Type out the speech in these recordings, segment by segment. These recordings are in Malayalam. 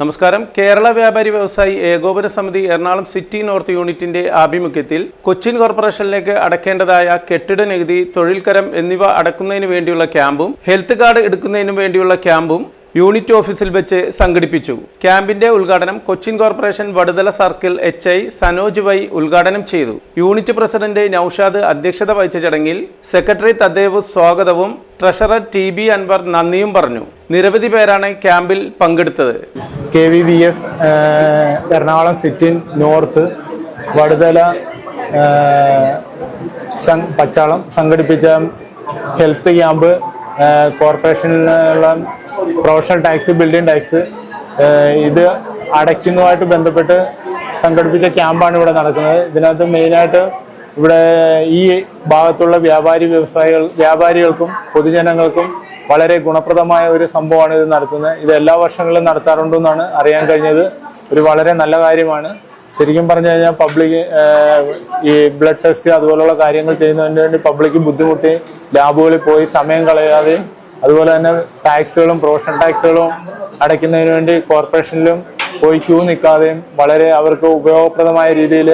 നമസ്കാരം. കേരള വ്യാപാരി വ്യവസായി ഏകോപന സമിതി എറണാകുളം സിറ്റി നോർത്ത് യൂണിറ്റിന്റെ ആഭിമുഖ്യത്തിൽ കൊച്ചിൻ കോർപ്പറേഷനിലേക്ക് അടക്കേണ്ടതായ കെട്ടിട നികുതി, തൊഴിൽ കരം എന്നിവ അടക്കുന്നതിന് വേണ്ടിയുള്ള ക്യാമ്പും ഹെൽത്ത് കാർഡ് എടുക്കുന്നതിനു വേണ്ടിയുള്ള ക്യാമ്പും യൂണിറ്റ് ഓഫീസിൽ വെച്ച് സംഘടിപ്പിച്ചു. ക്യാമ്പിന്റെ ഉദ്ഘാടനം Cochin corporation Vaduthala circle HI Sanoj Y ഉദ്ഘാടനം ചെയ്തു. യൂണിറ്റ് പ്രസിഡന്റ് നൌഷാദ് അധ്യക്ഷത വഹിച്ച ചടങ്ങിൽ സെക്രട്ടറി തദ്ദേവ് സ്വാഗതവും ട്രഷറർ TB അൻവർ നന്ദിയും പറഞ്ഞു. നിരവധി പേരാണ് ക്യാമ്പിൽ പങ്കെടുത്തത്. KVBS Ernakulam city north Vaduthala Pachalam സംഘടിപ്പിച്ച ഹെൽത്ത് ക്യാമ്പ് കോർപ്പറേഷനിലുള്ള പ്രൊഫഷണൽ ടാക്സ്, ബിൽഡിംഗ് ടാക്സ് ഇത് അടയ്ക്കുന്നതുമായിട്ട് ബന്ധപ്പെട്ട് സംഘടിപ്പിച്ച ക്യാമ്പാണ് ഇവിടെ നടക്കുന്നത്. ഇതിനകത്ത് മെയിനായിട്ട് ഇവിടെ ഈ ഭാഗത്തുള്ള വ്യാപാരികൾക്കും പൊതുജനങ്ങൾക്കും വളരെ ഗുണപ്രദമായ ഒരു സംഭവമാണ് ഇത് നടത്തുന്നത്. ഇത് എല്ലാ വർഷങ്ങളിലും നടത്താറുണ്ടെന്നാണ് അറിയാൻ കഴിഞ്ഞത്. ഒരു വളരെ നല്ല കാര്യമാണ്. ശരിക്കും പറഞ്ഞു കഴിഞ്ഞാൽ പബ്ലിക് ഈ ബ്ലഡ് ടെസ്റ്റ് അതുപോലുള്ള കാര്യങ്ങൾ ചെയ്യുന്നതിന് വേണ്ടി പബ്ലിക് ബുദ്ധിമുട്ടി ലാബുകളിൽ പോയി സമയം കളയാതെ, അതുപോലെ തന്നെ ടാക്സുകളും പ്രൊഫഷണൽ ടാക്സുകളും അടയ്ക്കുന്നതിന് വേണ്ടി കോർപ്പറേഷനിലും പോയി ക്യൂ നിൽക്കാതെയും വളരെ അവർക്ക് ഉപയോഗപ്രദമായ രീതിയിൽ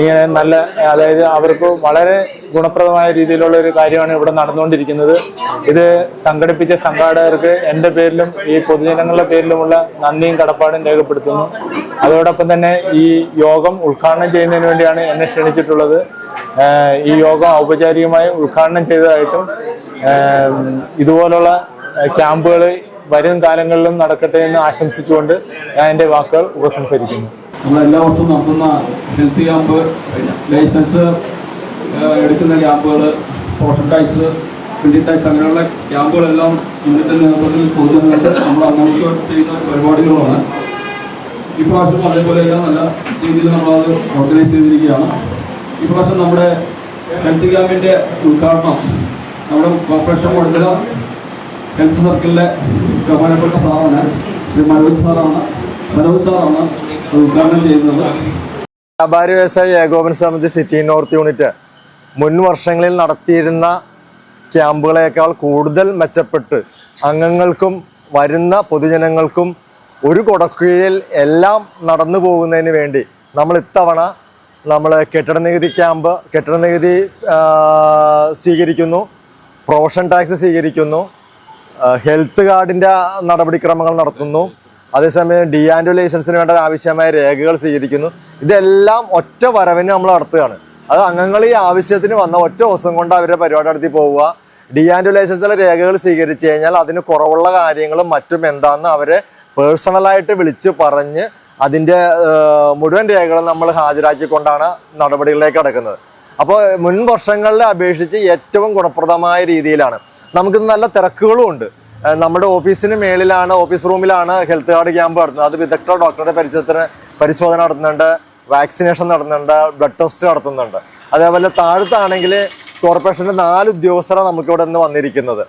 ഇങ്ങനെ നല്ല, അതായത് അവർക്ക് വളരെ ഗുണപ്രദമായ രീതിയിലുള്ള ഒരു കാര്യമാണ് ഇവിടെ നടന്നുകൊണ്ടിരിക്കുന്നത്. ഇത് സംഘടിപ്പിച്ച സംഘാടകർക്ക് എൻ്റെ പേരിലും ഈ പൊതുജനങ്ങളുടെ പേരിലുമുള്ള നന്ദിയും കടപ്പാടും രേഖപ്പെടുത്തുന്നു. അതോടൊപ്പം തന്നെ ഈ യോഗം ഉദ്ഘാടനം ചെയ്യുന്നതിന് വേണ്ടിയാണ് എന്നെ ക്ഷണിച്ചിട്ടുള്ളത്. ഈ യോഗം ഔപചാരികമായി ഉദ്ഘാടനം ചെയ്തതായിട്ടും ഇതുപോലുള്ള ക്യാമ്പുകൾ വരും കാലങ്ങളിലും നടക്കട്ടെ എന്ന് ആശംസിച്ചുകൊണ്ട് ഞാൻ എൻ്റെ വാക്കുകൾ ഉപസംഹരിക്കുന്നു. നമ്മൾ എല്ലാ വർഷവും നടത്തുന്ന ഹെൽത്ത് ക്യാമ്പ്, ലൈസൻസ് എടുക്കുന്ന ക്യാമ്പുകൾ, പ്രൊഫഷണൽ ടാക്സ്, ബിൽഡിംഗ് ടാക്സ്, അങ്ങനെയുള്ള ക്യാമ്പുകളെല്ലാം യൂണിറ്റിന്റെ നേതൃത്വത്തിൽ പൊതുജനങ്ങൾക്ക് നമ്മൾ അങ്ങോട്ട് ചെയ്യുന്ന പരിപാടികളാണ്. ഇപ്രാവശ്യം അതേപോലെയെല്ലാം നല്ല രീതിയിൽ നമ്മളത് ഓർഗനൈസ് ചെയ്തിരിക്കുകയാണ്. ഇപ്രാവശ്യം നമ്മുടെ ഹെൽത്ത് ക്യാമ്പിന്റെ ഉദ്ഘാടനം നമ്മുടെ കോർപ്പറേഷൻ വടുതല ഹെൽത്ത് സർക്കിളിലെ ബഹുമാനപ്പെട്ട സാറാണ്, ശ്രീ സനോജ് സാറാണ് ഉദ്ഘാടനം ചെയ്യുന്നത്. വ്യാപാരി വ്യവസായി ഏകോപന സമിതി സിറ്റി നോർത്ത് യൂണിറ്റ് മുൻ വർഷങ്ങളിൽ നടത്തിയിരുന്ന ക്യാമ്പുകളേക്കാൾ കൂടുതൽ മെച്ചപ്പെട്ട് അംഗങ്ങൾക്കും വരുന്ന പൊതുജനങ്ങൾക്കും ഒരു കൊടക്കീഴിൽ എല്ലാം നടന്നു പോകുന്നതിന് വേണ്ടി നമ്മൾ ഇത്തവണ കെട്ടിട നികുതി ക്യാമ്പ്, കെട്ടിട നികുതി സ്വീകരിക്കുന്നു, പ്രൊഫഷൻ ടാക്സ് സ്വീകരിക്കുന്നു, ഹെൽത്ത് കാർഡിന്റെ നടപടിക്രമങ്ങൾ നടത്തുന്നു, അതേസമയം D&O ലൈസൻസിന് വേണ്ട ആവശ്യമായ രേഖകൾ സ്വീകരിക്കുന്നു. ഇതെല്ലാം ഒറ്റ വരവിന് നമ്മൾ നടത്തുകയാണ്. അത് അംഗങ്ങൾ ഈ ആവശ്യത്തിന് വന്ന ഒറ്റ ദിവസം കൊണ്ട് അവരുടെ പരിപാടി നടത്തി പോവുക. D&O ലൈസൻസിലെ രേഖകൾ സ്വീകരിച്ചു കഴിഞ്ഞാൽ അതിന് കുറവുള്ള കാര്യങ്ങളും മറ്റും എന്താണെന്ന് അവരെ പേഴ്സണലായിട്ട് വിളിച്ച് പറഞ്ഞ് അതിൻ്റെ മുഴുവൻ രേഖകളും നമ്മൾ ഹാജരാക്കിക്കൊണ്ടാണ് നടപടികളിലേക്ക് കടക്കുന്നത്. അപ്പോൾ മുൻ വർഷങ്ങളിലെ അപേക്ഷിച്ച് ഏറ്റവും ഗുണപ്രദമായ രീതിയിലാണ്. നമുക്ക് നല്ല തിരക്കുകളും ഉണ്ട്. നമ്മുടെ ഓഫീസിന് മേളിലാണ്, ഓഫീസ് റൂമിലാണ് ഹെൽത്ത് കാർഡ് ക്യാമ്പ് നടത്തുന്നത്. അത് വിദഗ്ധ ഡോക്ടറുടെ പരിശോധന നടത്തുന്നുണ്ട്, വാക്സിനേഷൻ നടത്തുന്നുണ്ട്, ബ്ലഡ് ടെസ്റ്റ് നടത്തുന്നുണ്ട്. അതേപോലെ താഴത്താണെങ്കിൽ കോർപ്പറേഷൻ്റെ 4 ഉദ്യോഗസ്ഥരാണ് നമുക്കിവിടെ നിന്ന് വന്നിരിക്കുന്നത്.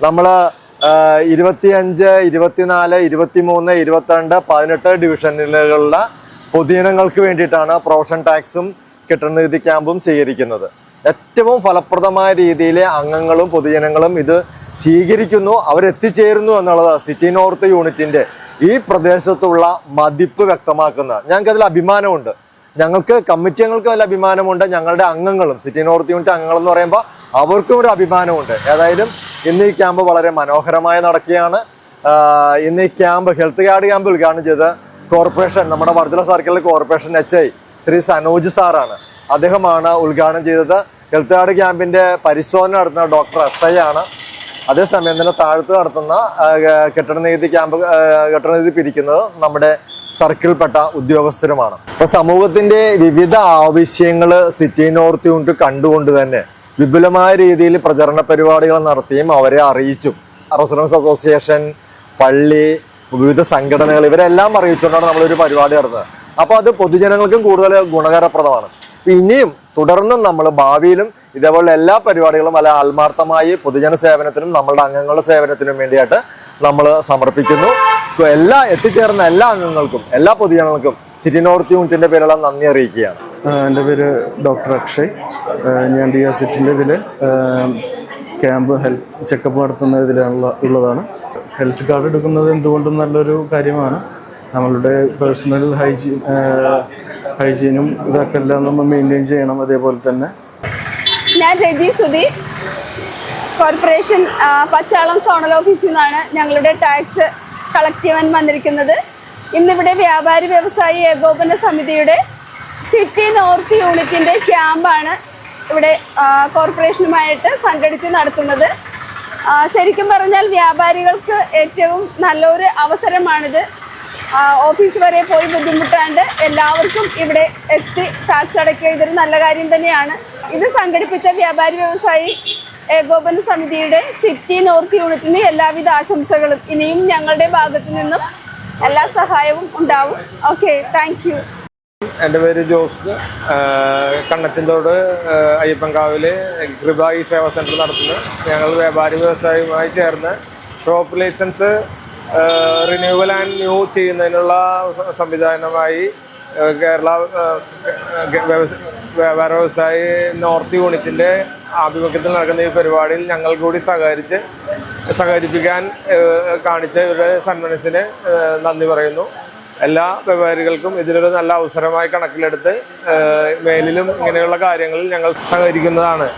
നമ്മൾ 25, 24, 23, 22, 18 ഡിവിഷനുകളിലുള്ള പൊതുജനങ്ങൾക്ക് വേണ്ടിയിട്ടാണ് പ്രൊഫഷൻ ടാക്സും കെട്ടിട നികുതി ക്യാമ്പും സ്വീകരിക്കുന്നത്. ഏറ്റവും ഫലപ്രദമായ രീതിയിൽ അംഗങ്ങളും പൊതുജനങ്ങളും ഇത് സ്വീകരിക്കുന്നു, അവരെത്തിച്ചേരുന്നു എന്നുള്ളത് സിറ്റി നോർത്ത് യൂണിറ്റിന്റെ ഈ പ്രദേശത്തുള്ള മതിപ്പ് വ്യക്തമാക്കുന്ന, ഞങ്ങൾക്കതിൽ അഭിമാനമുണ്ട്. ഞങ്ങൾക്ക് കമ്മിറ്റി അംഗങ്ങൾക്ക് നല്ല അഭിമാനമുണ്ട്. ഞങ്ങളുടെ അംഗങ്ങളും സിറ്റി നോർത്ത് യൂണിറ്റ് അംഗങ്ങൾ എന്ന് പറയുമ്പോൾ അവർക്കും ഒരു അഭിമാനമുണ്ട്. ഏതായാലും ഇന്ന് ഈ ക്യാമ്പ് വളരെ മനോഹരമായി നടക്കുകയാണ്. ഇന്ന് ഈ ക്യാമ്പ്, ഹെൽത്ത് കാർഡ് ക്യാമ്പ് ഉദ്ഘാടനം ചെയ്ത് കോർപ്പറേഷൻ, നമ്മുടെ വടുതല സർക്കിളിലെ കോർപ്പറേഷൻ HI ശ്രീ സനോജ് സാറാണ്. അദ്ദേഹമാണ് ഉദ്ഘാടനം ചെയ്തത്. ഹെൽത്ത് കാർഡ് ക്യാമ്പിന്റെ പരിശോധന നടത്തുന്ന ഡോക്ടർ SI ആണ്. അതേസമയം തന്നെ താഴത്ത് നടത്തുന്ന കെട്ടിട നികുതി പിരിക്കുന്നത് നമ്മുടെ സർക്കിൾപ്പെട്ട ഉദ്യോഗസ്ഥരുമാണ്. അപ്പൊ സമൂഹത്തിന്റെ വിവിധ ആവശ്യങ്ങൾ സിറ്റി നോർത്ത് യൂണിറ്റ് കണ്ടുകൊണ്ട് തന്നെ വിപുലമായ രീതിയിൽ പ്രചരണ പരിപാടികൾ നടത്തിയും അവരെ അറിയിച്ചും, റെസിഡൻസ് അസോസിയേഷൻ, പള്ളി, വിവിധ സംഘടനകൾ ഇവരെല്ലാം അറിയിച്ചുകൊണ്ടാണ് നമ്മളൊരു പരിപാടി നടത്തുന്നത്. അപ്പൊ അത് പൊതുജനങ്ങൾക്കും കൂടുതൽ ഗുണകരപ്രദമാണ്. ഇനിയും തുടർന്നും നമ്മൾ ഭാവിയിലും ഇതേപോലെ എല്ലാ പരിപാടികളും വളരെ ആത്മാർത്ഥമായി പൊതുജന സേവനത്തിനും നമ്മളുടെ അംഗങ്ങളുടെ സേവനത്തിനും വേണ്ടിയിട്ട് നമ്മൾ സമർപ്പിക്കുന്നു. എത്തിച്ചേർന്ന എല്ലാ അംഗങ്ങൾക്കും എല്ലാ പൊതുജനങ്ങൾക്കും സിറ്റി നോർത്ത് യൂണിറ്റിന്റെ പേരുള്ള നന്ദി അറിയിക്കുകയാണ്. എൻ്റെ പേര് ഡോക്ടർ അക്ഷയ്. ഞാൻ DRCറ്റിൻ്റെ ഇതിൽ ക്യാമ്പ് ഹെൽത്ത് ചെക്കപ്പ് നടത്തുന്ന ഇതിലുള്ളതാണ്. ഹെൽത്ത് കാർഡ് എടുക്കുന്നത് എന്തുകൊണ്ടും നല്ലൊരു കാര്യമാണ്. നമ്മളുടെ പേഴ്സണൽ ഹൈജീനും ഇതൊക്കെ എല്ലാം നമ്മൾ മെയിൻറ്റെയിൻ ചെയ്യണം. അതേപോലെ തന്നെ ഞാൻ രജി സുധി, കോർപ്പറേഷൻ പച്ചാളം സോണൽ ഓഫീസിൽ നിന്നാണ് ഞങ്ങളുടെ ടാക്സ് കളക്ട് ചെയ്യാൻ വന്നിരിക്കുന്നത്. ഇന്നിവിടെ വ്യാപാരി വ്യവസായി ഏകോപന സമിതിയുടെ സിറ്റി നോർത്ത് യൂണിറ്റിൻ്റെ ക്യാമ്പാണ് ഇവിടെ കോർപ്പറേഷനുമായിട്ട് സംഘടിച്ച് നടത്തുന്നത്. ശരിക്കും പറഞ്ഞാൽ വ്യാപാരികൾക്ക് ഏറ്റവും നല്ലൊരു അവസരമാണിത്. ഓഫീസ് വരെ പോയി ബുദ്ധിമുട്ടാണ്ട് എല്ലാവർക്കും ഇവിടെ എത്തി ടാക്സ് അടയ്ക്കുക ഇതൊരു നല്ല കാര്യം തന്നെയാണ്. ഇത് സംഘടിപ്പിച്ച വ്യാപാരി വ്യവസായി ഏകോപന സമിതിയുടെ സിറ്റി നോർത്ത് യൂണിറ്റിന് എല്ലാവിധ ആശംസകളും. ഇനിയും ഞങ്ങളുടെ ഭാഗത്തു നിന്നും എല്ലാ സഹായവും ഉണ്ടാവും. Okay, thank you. എൻ്റെ പേര് ജോസ്, കണ്ണച്ചന്തോട് അയ്യപ്പൻകാവില് കൃപായി സേവാ സെൻറ്റർ നടത്തുന്നു. ഞങ്ങൾ വ്യാപാരി വ്യവസായവുമായി ചേർന്ന് shop licence renewal and new ചെയ്യുന്നതിനുള്ള സംവിധാനമായി കേരള വ്യാപാര വ്യവസായി നോർത്ത് യൂണിറ്റിൻ്റെ ആഭിമുഖ്യത്തിൽ നടക്കുന്ന ഈ പരിപാടിയിൽ ഞങ്ങൾ കൂടി സഹകരിപ്പിക്കാൻ കാണിച്ച ഇവരുടെ സന്മനസ്സിന് നന്ദി പറയുന്നു. എല്ലാ വ്യാപാരികൾക്കും ഇതിനൊരു നല്ല അവസരമായി കണക്കിലെടുത്ത് മേലിലും ഇങ്ങനെയുള്ള കാര്യങ്ങളിൽ ഞങ്ങൾ സഹകരിക്കുന്നതാണ്.